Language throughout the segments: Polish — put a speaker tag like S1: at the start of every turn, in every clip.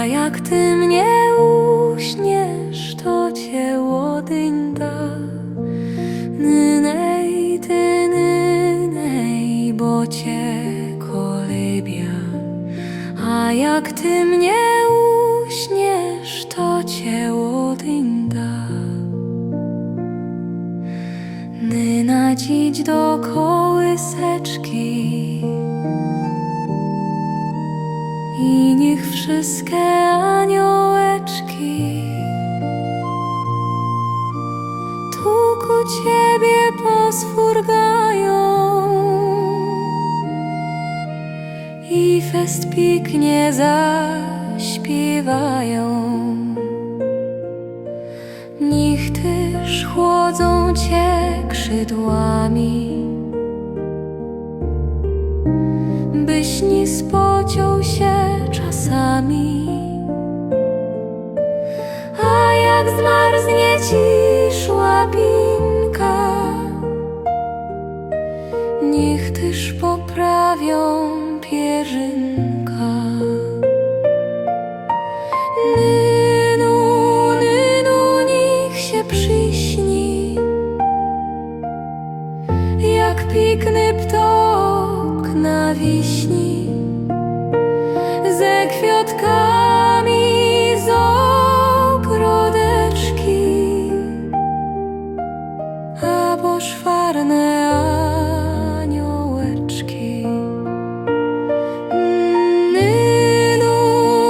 S1: jak ty mnie uśniesz, to cię łodyń da. Nynej, ty nynej, bo cię kolybia. A jak ty mnie uśniesz, to cię łodyń da. Nyna idź do kołyseczki i niech wszystkie aniołeczki tu ku ciebie posfurgają i fest pięknie zaśpiewają. Niech też chłodzą cię skrzydłami, byś nie spociął się czasami. A jak zmarznie ci szłapinka, niech też poprawią pierzynka. Nynu, nynu, niech się przyśni, jak piękny ptok na wiśni, ze kwiatkami z ogrodeczki, a poszwarne aniołeczki. Nynu,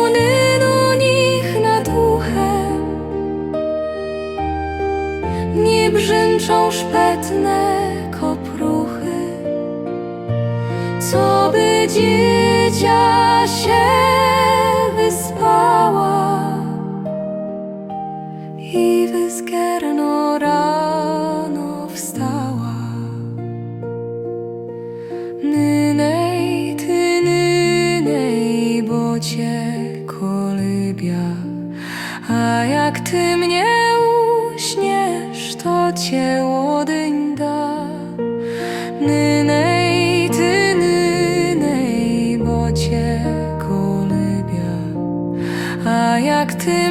S1: nynu, niech nad uchem nie brzęczą szpetne kopruchy, co by dziecię się wyspała i wyskierno rano wstała. Nynej, ty nynej, bo cię kolybia. A jak ty mnie uśniesz, to cię łodyń da. Nynej, ty nynej, bo cię kolybia. A jak ty